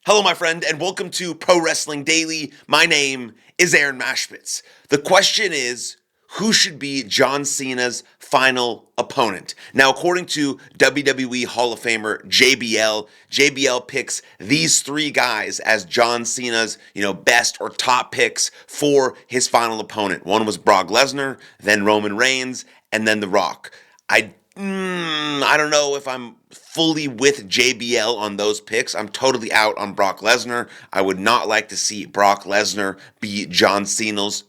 Hello, my friend, and welcome to Pro Wrestling Daily. My name is Aaron Machbitz. The question is, who should be John Cena's final opponent? Now, according to WWE Hall of Famer JBL picks these three guys as John Cena's, best or top picks for his final opponent. One was Brock Lesnar, then Roman Reigns, and then The Rock. I don't know if I'm fully with JBL on those picks. I'm totally out on Brock Lesnar. I would not like to see Brock Lesnar be John Cena's,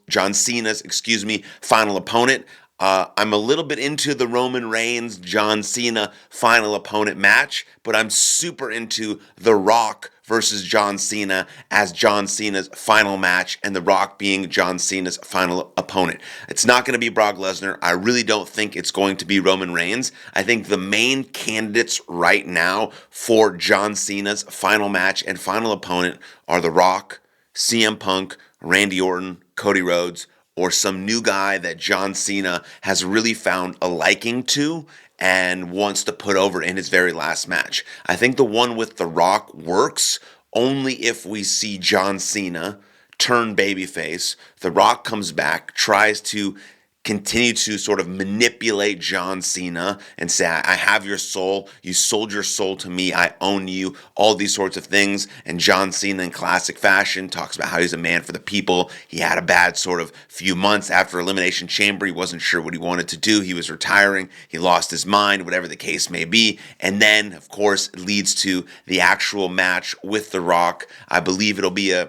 final opponent. I'm a little bit into the Roman Reigns, John Cena final opponent match, but I'm super into The Rock versus John Cena as John Cena's final match and The Rock being John Cena's final opponent. It's not going to be Brock Lesnar. I really don't think it's going to be Roman Reigns. I think the main candidates right now for John Cena's final match and final opponent are The Rock, CM Punk, Randy Orton, Cody Rhodes, or some new guy that John Cena has really found a liking to and wants to put over in his very last match. I think the one with The Rock works only if we see John Cena turn babyface. The Rock comes back, tries to continue to sort of manipulate John Cena and say, I have your soul, you sold your soul to me, I own you, all these sorts of things. And John Cena in classic fashion talks about how he's a man for the people. He had a bad sort of few months after Elimination Chamber. He wasn't sure what he wanted to do. He was retiring. He lost his mind, whatever the case may be. And then, of course, it leads to the actual match with The Rock. I believe it'll be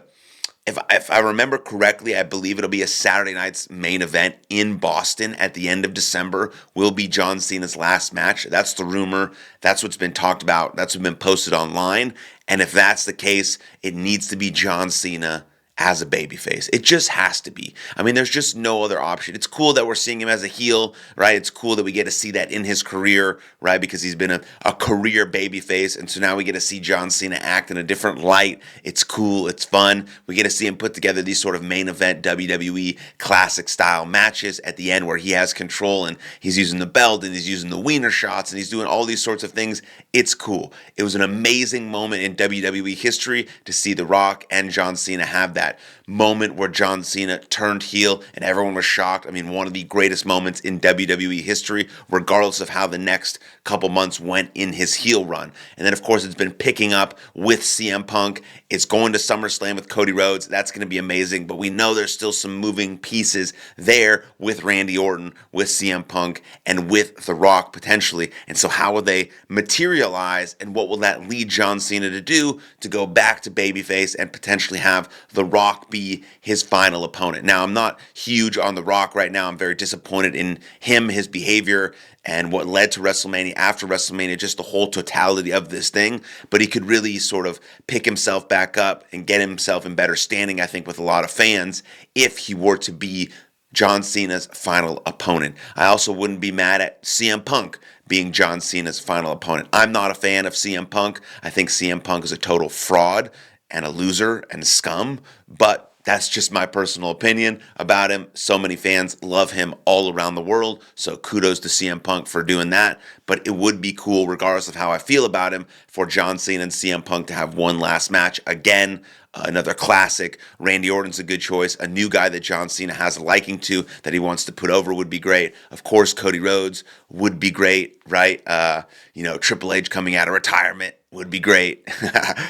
if I remember correctly, I believe it'll be a Saturday night's main event in Boston at the end of December will be John Cena's last match. That's the rumor. That's what's been talked about. That's what's been posted online. And if that's the case, it needs to be John Cena as a babyface. It just has to be. I mean, there's just no other option. It's cool that we're seeing him as a heel, right? It's cool that we get to see that in his career, right? Because he's been a career babyface, and so now we get to see John Cena act in a different light. It's cool. It's fun. We get to see him put together these sort of main event WWE classic style matches at the end where he has control and he's using the belt and he's using the wiener shots and he's doing all these sorts of things. It's cool. It was an amazing moment in WWE history to see The Rock and John Cena have that moment where John Cena turned heel and everyone was shocked. I mean, one of the greatest moments in WWE history, regardless of how the next couple months went in his heel run. And then, of course, it's been picking up with CM Punk. It's going to SummerSlam with Cody Rhodes. That's going to be amazing. But we know there's still some moving pieces there with Randy Orton, with CM Punk, and with The Rock potentially. And so how will they materialize and what will that lead John Cena to do to go back to babyface and potentially have The Rock be his final opponent? Now, I'm not huge on The Rock right now. I'm very disappointed in him, his behavior, and what led to WrestleMania, after WrestleMania, just the whole totality of this thing. But he could really sort of pick himself back up and get himself in better standing, I think, with a lot of fans if he were to be John Cena's final opponent. I also wouldn't be mad at CM Punk being John Cena's final opponent. I'm not a fan of CM Punk. I think CM Punk is a total fraud and a loser and scum, but that's just my personal opinion about him. So many fans love him all around the world, so kudos to CM Punk for doing that. But it would be cool, regardless of how I feel about him, for John Cena and CM Punk to have one last match again. Another classic. Randy Orton's a good choice. A new guy that John Cena has a liking to that he wants to put over would be great. Of course, Cody Rhodes would be great, right? Triple H coming out of retirement would be great.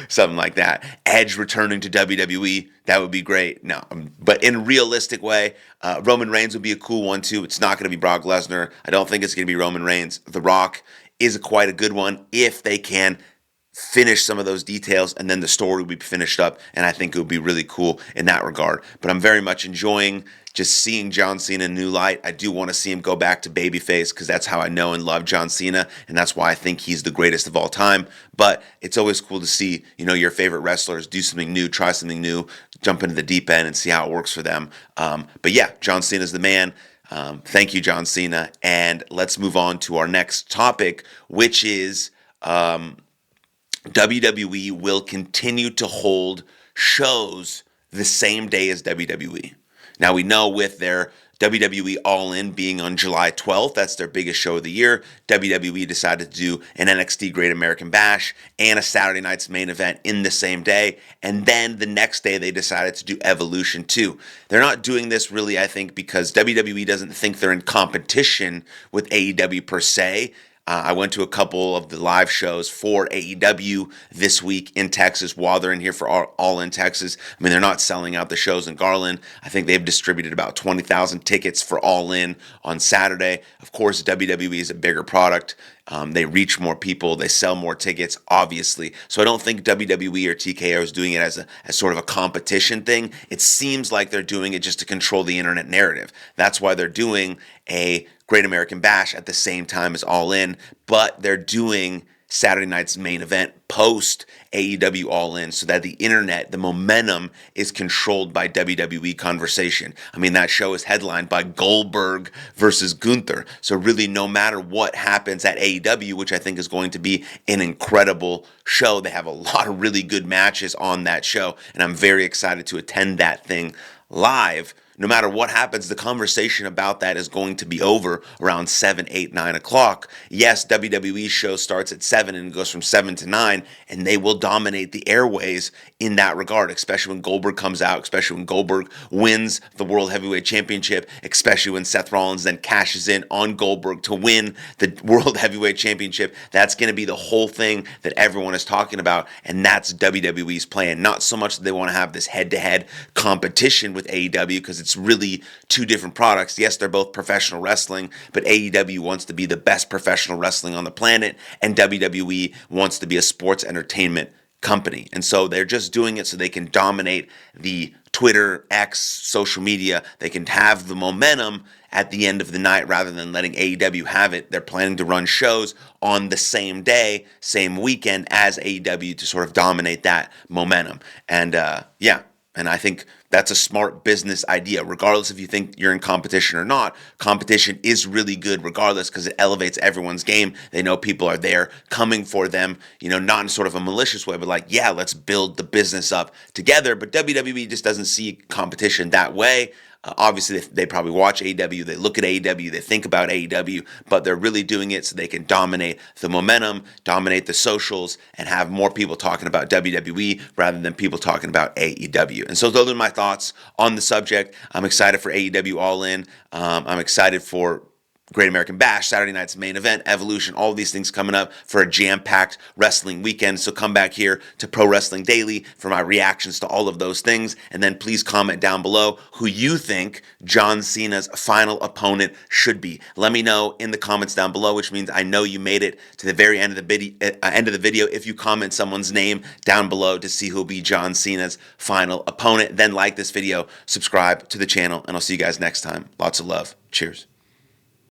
Something like that. Edge returning to WWE, that would be great. No, but in a realistic way, Roman Reigns would be a cool one too. It's not going to be Brock Lesnar. I don't think it's going to be Roman Reigns. The Rock is quite a good one if they can finish some of those details and then the story will be finished up, and I think it would be really cool in that regard. But I'm very much enjoying just seeing John Cena in a new light. I do want to see him go back to babyface because that's how I know and love John Cena, and that's why I think he's the greatest of all time. But it's always cool to see, your favorite wrestlers do something new, try something new, jump into the deep end and see how it works for them. But yeah, John Cena's the man. Thank you, John Cena. And let's move on to our next topic, which is WWE will continue to hold shows the same day as WWE. Now, we know with their WWE All In being on July 12th. That's their biggest show of the year. WWE decided to do an NXT Great American Bash and a Saturday night's main event in the same day. And then the next day, they decided to do Evolution 2. They're not doing this really, I think, because WWE doesn't think they're in competition with AEW per se. I went to a couple of the live shows for AEW this week in Texas while they're in here for All in Texas. I mean, they're not selling out the shows in Garland. I think they've distributed about 20,000 tickets for All In on Saturday. Of course, WWE is a bigger product. They reach more people. They sell more tickets, obviously. So I don't think WWE or TKO is doing it as sort of a competition thing. It seems like they're doing it just to control the internet narrative. That's why they're doing a Great American Bash at the same time as All In, but they're doing Saturday night's main event post AEW All In so that the internet, the momentum is controlled by WWE conversation. I mean, that show is headlined by Goldberg versus Gunther. So really, no matter what happens at AEW, which I think is going to be an incredible show, they have a lot of really good matches on that show, and I'm very excited to attend that thing live. No matter what happens, the conversation about that is going to be over around 7, 8, 9 o'clock. Yes, WWE's show starts at 7 and goes from 7 to 9, and they will dominate the airways in that regard, especially when Goldberg comes out, especially when Goldberg wins the World Heavyweight Championship, especially when Seth Rollins then cashes in on Goldberg to win the World Heavyweight Championship. That's going to be the whole thing that everyone is talking about, and that's WWE's plan. Not so much that they want to have this head-to-head competition with AEW, because it's really two different products. Yes, they're both professional wrestling, but AEW wants to be the best professional wrestling on the planet, and WWE wants to be a sports entertainment company. And so they're just doing it so they can dominate the Twitter, X, social media. They can have the momentum at the end of the night rather than letting AEW have it. They're planning to run shows on the same day, same weekend as AEW to sort of dominate that momentum. And and I think that's a smart business idea. Regardless if you think you're in competition or not, competition is really good regardless, because it elevates everyone's game. They know people are there coming for them, not in sort of a malicious way, but like, yeah, let's build the business up together. But WWE just doesn't see competition that way. Obviously, they probably watch AEW, they look at AEW, they think about AEW, but they're really doing it so they can dominate the momentum, dominate the socials, and have more people talking about WWE rather than people talking about AEW. And so those are my thoughts on the subject. I'm excited for AEW All In. I'm excited for Great American Bash, Saturday night's main event, Evolution, all of these things coming up for a jam-packed wrestling weekend. So come back here to Pro Wrestling Daily for my reactions to all of those things. And then please comment down below who you think John Cena's final opponent should be. Let me know in the comments down below, which means I know you made it to the very end of the video if you comment someone's name down below to see who'll be John Cena's final opponent. Then like this video, subscribe to the channel, and I'll see you guys next time. Lots of love. Cheers.